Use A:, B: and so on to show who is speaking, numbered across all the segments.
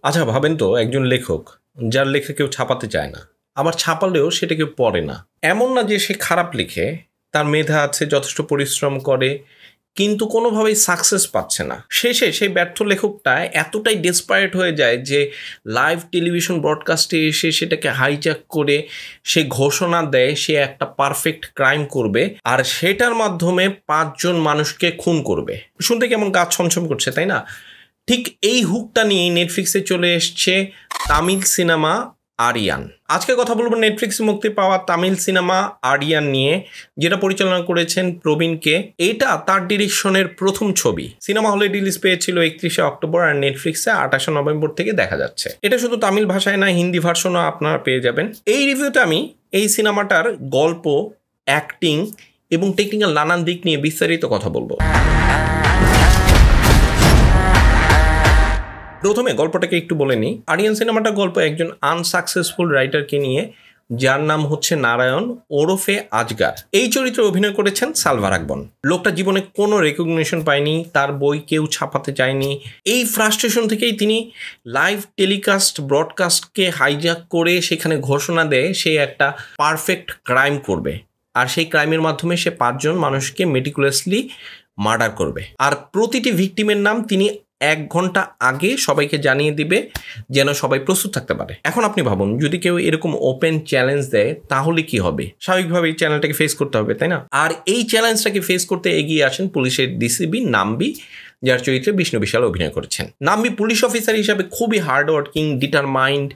A: আচ্ছা ভাবেন তো একজন লেখক যার লেখা কেউ ছাপাতে চায় না, আবার ছাপালেও সেটা কেউ পড়ে না। এমন না যে সে খারাপ লিখে, তার মেধা আছে, যথেষ্ট পরিশ্রম করে, কিন্তু কোনোভাবেই সাকসেস পাচ্ছে না। শেষে সেই ব্যর্থ লেখকটা এতটাই ডেসপারেট হয়ে যায় যে লাইভ টেলিভিশন ব্রডকাস্টে এসে সেটাকে হাইজ্যাক করে সে ঘোষণা দেয় সে একটা পারফেক্ট ক্রাইম করবে, আর সেটার মাধ্যমে 5 জন মানুষকে খুন করবে। শুনতে কেমন গা ছমছম করছে, তাই না? ঠিক এই হুকটা নিয়ে নেটফ্লিক্সে চলে এসছে তামিল সিনেমা আরিয়ান। আজকে কথা বলবো নেটফ্লিক্সে মুক্তি পাওয়া তামিল সিনেমা আরিয়ান নিয়ে, যেটা পরিচালনা করেছেন প্রবীণকে। এটা তার ডিরেকশনের প্রথম ছবি। সিনেমা হলে রিলিজ পেয়েছিল 31শে অক্টোবর, আর নেটফ্লিক্সে 28শে নভেম্বর থেকে দেখা যাচ্ছে। এটা শুধু তামিল ভাষায় না, হিন্দি ভার্সনও আপনারা পেয়ে যাবেন। এই রিভিউতে আমি এই সিনেমাটার গল্প, অ্যাক্টিং এবং টেকনিক্যাল নানান দিক নিয়ে বিস্তারিত কথা বলবো। প্রথমে গল্পটাকে একটু বলে নিই। আরিয়ান সিনেমাটার গল্প একজন আনসাকসেসফুল রাইটারকে নিয়ে, যার নাম হচ্ছে নারায়ণ ওরফে আজগার। এই চরিত্রে অভিনয় করেছেন সালভা রাঘবন। লোকটা জীবনে কোনো রেকগনিশন পায়নি, তার বই কেউ ছাপাতে চায়নি। এই ফ্রাস্ট্রেশন থেকেই তিনি লাইভ টেলিকাস্ট ব্রডকাস্টকে হাইজ্যাক করে সেখানে ঘোষণা দেয় সে একটা পারফেক্ট ক্রাইম করবে, আর সেই ক্রাইমের মাধ্যমে সে 5 জন মানুষকে মেটিকুলাসলি মার্ডার করবে। আর প্রতিটি ভিকটিমের নাম তিনি 1 ঘন্টা আগে সবাইকে জানিয়ে দিবে, যেন সবাই প্রস্তুত থাকতে পারে। এখন আপনি ভাবুন, যদি কেউ এরকম ওপেন চ্যালেঞ্জ দেয় তাহলে কি হবে? স্বাভাবিকভাবে এই চ্যালেঞ্জটাকে ফেস করতে হবে, তাই না? আর এই চ্যালেঞ্জটাকে ফেস করতে এগিয়ে আসেন পুলিশের ডিসিপি নাম্বি, যার চরিত্রে বিষ্ণু বিশাল অভিনয় করেছেন। নাম্বি পুলিশ অফিসার হিসাবে খুবই হার্ড ওয়ার্কিং, ডিটারমাইন্ড,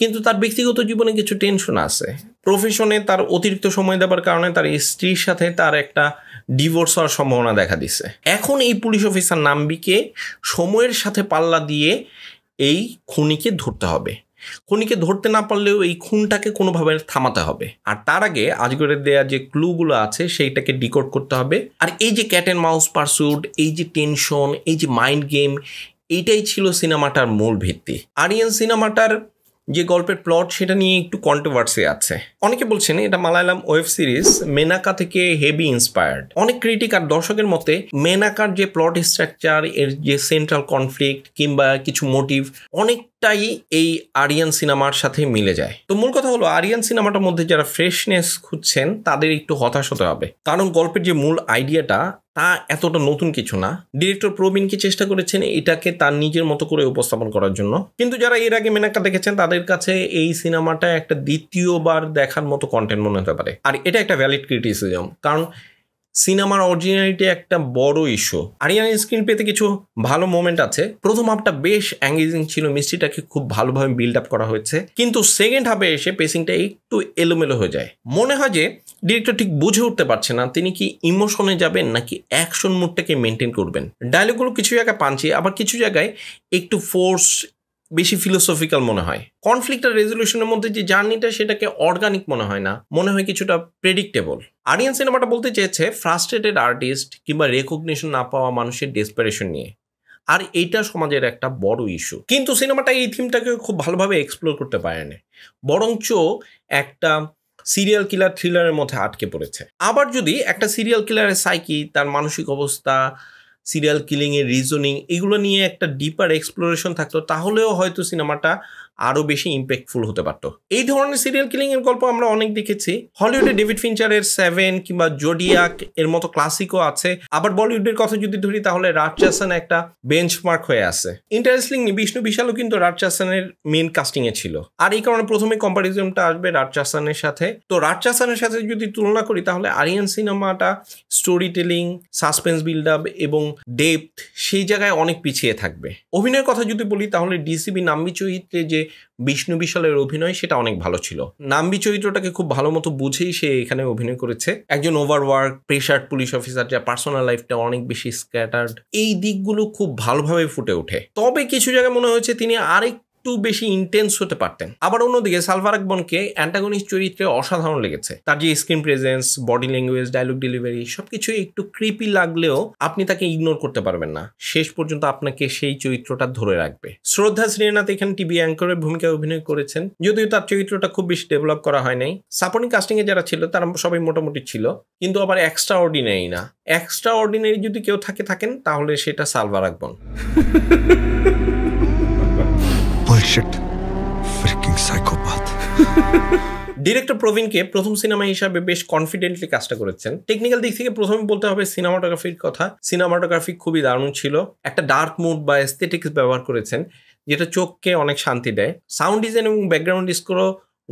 A: কিন্তু তার ব্যক্তিগত জীবনে কিছু টেনশন আছে। প্রফেশনে তার অতিরিক্ত সময় দেওয়ার কারণে তার স্ত্রীর সাথে তার একটা ডিভোর্স হওয়ার সম্ভাবনা দেখা দিচ্ছে। এখন এই পুলিশ অফিসার নাম্বিকে সময়ের সাথে পাল্লা দিয়ে এই খুনিকে ধরতে হবে। খুনিকে ধরতে না পারলেও এই খুনটাকে কোনোভাবে থামাতে হবে, আর তার আগে আজগরের দেয়া যে ক্লুগুলো আছে সেইটাকে ডিকোড করতে হবে। আর এই যে ক্যাট অ্যান্ড মাউস পারস্যুট, এই যে টেনশন, এই যে মাইন্ড গেম, এইটাই ছিল সিনেমাটার মূল ভিত্তি। আরিয়ান সিনেমাটার যে গল্পের প্লট, সেটা নিয়ে একটু কন্ট্রোভার্সি আছে। অনেকে বলছেন এটা মালায়ালাম ওয়েব সিরিজ মেনাকা থেকে হেভি ইন্সপায়ার্ড। অনেক ক্রিটিক আর দর্শকের মতে মেনাকার যে প্লট স্ট্রাকচার, এর যে সেন্ট্রাল কনফ্লিক্ট কিংবা কিছু মোটিভ, অনেকটাই এই আরিয়ান সিনেমার সাথে মিলে যায়। তো মূল কথা হলো, আরিয়ান সিনেমাটার মধ্যে যারা ফ্রেশনেস খুঁজছেন তাদের একটু হতাশ হতে হবে, কারণ গল্পের যে মূল আইডিয়াটা তা এতটা নতুন কিছু না। ডিরেক্টর প্রবীণ কি চেষ্টা করেছেন এটাকে তার নিজের মতো করে উপস্থাপন করার জন্য, কিন্তু যারা এর আগে মেনাকা দেখেছেন তাদের কাছে এই সিনেমাটা একটা দ্বিতীয়বার দেখার মতো কন্টেন্ট মনে হতে পারে। আর এটা একটা ভ্যালিড ক্রিটিসিজম, কারণ সিনেমার অরিজিনালিটি একটা বড় ইস্যু। আরিয়ান স্ক্রিন পেতে কিছু ভালো মোমেন্ট আছে। প্রথম হাফটা বেশ এঙ্গেজিং ছিল, মিস্ট্রিটাকে খুব ভালোভাবে বিল্ড আপ করা হয়েছে, কিন্তু সেকেন্ড হাফে এসে পেসিংটা একটু এলোমেলো হয়ে যায়। মনে হয় যে ডিরেক্টর ঠিক বুঝে উঠতে পারছে না তিনি কি ইমোশনে যাবেন নাকি অ্যাকশন মুডটাকে মেনটেন করবেন। ডায়লগগুলো কিছু জায়গায় পাঞ্চি, আবার কিছু জায়গায় একটু ফোর্স, বেশি ফিলোসফিক্যাল মনে হয়। কনফ্লিক্ট আর রেজলিউশনের মধ্যে যে জার্নিটা, সেটাকে অর্গানিক মনে হয় না, মনে হয় কিছুটা প্রেডিক্টেবল। আরিয়ান সিনেমাটা বলতে চেয়েছে ফ্রাস্ট্রেটেড আর্টিস্ট কিংবা রেকগনিশন না পাওয়া মানুষের ডেসপারেশন নিয়ে, আর এইটা সমাজের একটা বড় ইস্যু। কিন্তু সিনেমাটা এই থিমটাকে খুব ভালোভাবে এক্সপ্লোর করতে পারেনি, বরঞ্চ একটা সিরিয়াল কিলার থ্রিলারের মধ্যে আটকে পড়েছে। আবার যদি একটা সিরিয়াল কিলারের সাইকি, তার মানসিক অবস্থা, সিরিয়াল কিলিংয়ের রিজনিং, এগুলো নিয়ে একটা ডিপার এক্সপ্লোরেশন থাকতো, তাহলেও হয়তো সিনেমাটা আরও বেশি ইম্প্যাক্টফুল হতে পারতো। এই ধরনের সিরিয়াল কিলিংয়ের গল্প আমরা অনেক দেখেছি। হলিউডে ডেভিড ফিঞ্চারের 7 কিংবা জোডিয়াক এর মতো ক্লাসিকও আছে। আবার বলিউডের কথা যদি ধরি তাহলে রাজচাসান একটা বেঞ্চমার্ক হয়ে আছে। ইন্টারেস্টিংলি বিষ্ণু বিশালও কিন্তু রাজচাসানের মেন কাস্টিংয়ে ছিল, আর এই কারণে প্রথমে কম্পারিজনটা আসবে রাজচাসানের সাথে। তো রাজচাসানের সাথে যদি তুলনা করি তাহলে আরিয়ান সিনেমাটা story telling, suspense build up এবং ডেপথ সেই জায়গায় অনেক পিছিয়ে থাকবে। অভিনয়ের কথা যদি বলি তাহলে ডিসিপি নাম্বি চরিত্রে যে বিষ্ণু বিশালের অভিনয়, সেটা অনেক ভালো ছিল। নাম্বি চরিত্রটাকে খুব ভালো মতো বুঝেই সে এখানে অভিনয় করেছে। একজন ওভারওয়ার্ক, প্রেশার্ড পুলিশ অফিসার, যা পার্সোনাল লাইফটা অনেক বেশি স্ক্যাটার্ড, এই দিকগুলো খুব ভালোভাবে ফুটে ওঠে। তবে কিছু জায়গায় মনে হয়েছে তিনি আরেকটু বেশি ইন্টেন্স হতে পারতেন। আবার অন্যদিকে সালভা রাঘবনকে অ্যান্টাগনিস্ট চরিত্রে অসাধারণ লেগেছে। তার যে screen presence, body language, dialogue delivery সবকিছু একটু ক্রিপি লাগলেও আপনি তাকে ইগনোর করতে পারবেন না। শেষ পর্যন্ত আপনাকে সেই চরিত্রটা ধরে রাখবে। শ্রদ্ধা শ্রীনাথ এখানে টিভি অ্যাঙ্করের ভূমিকায় অভিনয় করেছেন, যদিও তার চরিত্রটা খুব বেশি ডেভেলপ করা হয় নাই। সাপোর্টিং কাস্টিং এ যারা ছিল তারা সবাই মোটামুটি ছিল, কিন্তু আবার এক্সট্রা অর্ডিনারি না। এক্সট্রা অর্ডিনারি যদি কেউ থাকেন তাহলে সেটা সালভা Raghavan.
B: Shit. Freaking psychopath.
A: Director প্রবীণকে প্রথম সিনেমা হিসাবে বেশ কনফিডেন্টলি কাজটা করেছেন। টেকনিক্যাল দিক থেকে প্রথমে বলতে হবে সিনেমাটোগ্রাফির কথা। সিনেমাটোগ্রাফি খুবই দারুণ ছিল। একটা ডার্ক মুড বা এস্থেটিক্স ব্যবহার করেছেন যেটা চোখকে অনেক শান্তি দেয়। সাউন্ড ডিজাইন এবং ব্যাকগ্রাউন্ড স্কোরও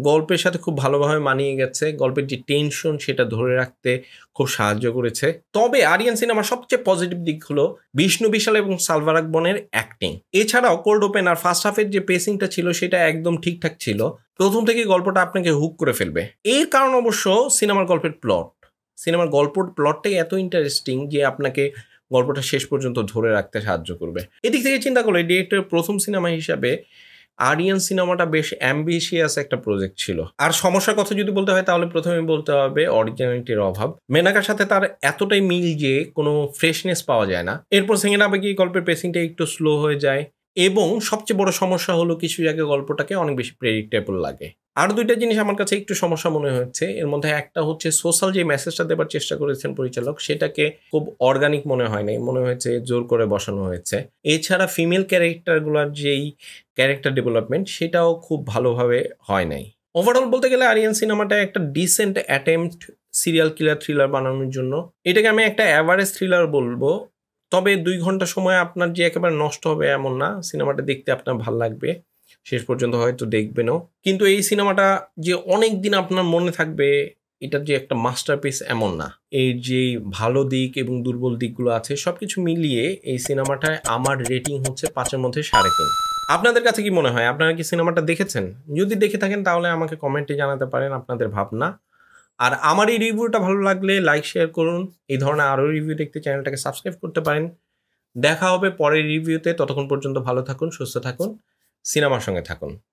A: গল্পের সাথে খুব ভালোভাবে মানিয়ে গেছে। গল্পের যে টেনশন সেটা ধরে রাখতে খুব সাহায্য করেছে। তবে আরিয়ান সিনেমার সবচেয়ে পজিটিভ দিক হলো বিষ্ণু বিশাল এবং সালভার আকবরের অ্যাক্টিং। এছাড়াও কোল্ড ওপেন আর ফার্স্ট হাফের যে পেসিংটা ছিল সেটা একদম ঠিকঠাক ছিল। প্রথম থেকে গল্পটা আপনাকে হুক করে ফেলবে। এর কারণ অবশ্য সিনেমার গল্পের প্লট। সিনেমার গল্পের প্লটটাই এত ইন্টারেস্টিং যে আপনাকে গল্পটা শেষ পর্যন্ত ধরে রাখতে সাহায্য করবে। এদিক থেকে চিন্তা করলে ডিরেক্টরের প্রথম সিনেমা হিসাবে আরিয়ান সিনেমাটা বেশ অ্যাম্বিশিয়াস একটা প্রজেক্ট ছিল। আর সমস্যার কথা যদি বলতে হয় তাহলে প্রথমে বলতে হবে অরিজিনালিটির অভাব। মেনাকার সাথে তার এতটাই মিল যে কোনো ফ্রেশনেস পাওয়া যায় না। এরপর সেকেন্ড হাফে গিয়ে গল্পের পেসিংটা একটু স্লো হয়ে যায় এবং সবচেয়ে বড় সমস্যা হলো কিছু জায়গায় গল্পটাকে অনেক বেশি প্রেডিক্টেবল লাগে। আর দুইটা জিনিস আমার কাছে একটু সমস্যা মনে হচ্ছে। এর মধ্যে একটা হচ্ছে সোশ্যাল যে মেসেজটা দেবার চেষ্টা করেছেন পরিচালক সেটাকে খুব অর্গানিক মনে হয় নাই, মনে হয়েছে জোর করে বসানো হয়েছে। এছাড়া ফিমেল ক্যারেক্টারগুলোর যেই ক্যারেক্টার ডেভেলপমেন্ট সেটাও খুব ভালোভাবে হয় নাই। ওভারঅল বলতে গেলে আরিয়ান সিনেমাটা একটা decent attempt serial killer thriller বানানোর জন্য। এটাকে আমি একটা অ্যাভারেজ থ্রিলার বলবো। তবে 2 ঘন্টা সময় আপনার যে একেবারে নষ্ট হবে এমন না। সিনেমাটা দেখতে আপনার ভালো লাগবে, শেষ পর্যন্ত হয়তো দেখবেনও। কিন্তু এই সিনেমাটা যে অনেক দিন আপনার মনে থাকবে এটার যে একটা মাস্টারপিস এমন না। এর যে ভালো দিক এবং দুর্বল দিকগুলো আছে সবকিছু মিলিয়ে এই সিনেমাটায় আমার রেটিং হচ্ছে 5-এর মধ্যে 3.5। আপনাদের কাছে কি মনে হয়? আপনারা কি সিনেমাটা দেখেছেন? যদি দেখে থাকেন তাহলে আমাকে কমেন্টে জানাতে পারেন আপনাদের ভাবনা। আর আমার এই রিভিউটা ভালো লাগলে লাইক শেয়ার করুন। এই ধরনের আরও রিভিউ দেখতে চ্যানেলটাকে সাবস্ক্রাইব করতে পারেন। দেখা হবে পরের রিভিউতে। ততক্ষণ পর্যন্ত ভালো থাকুন, সুস্থ থাকুন, সিনেমার সঙ্গে থাকুন।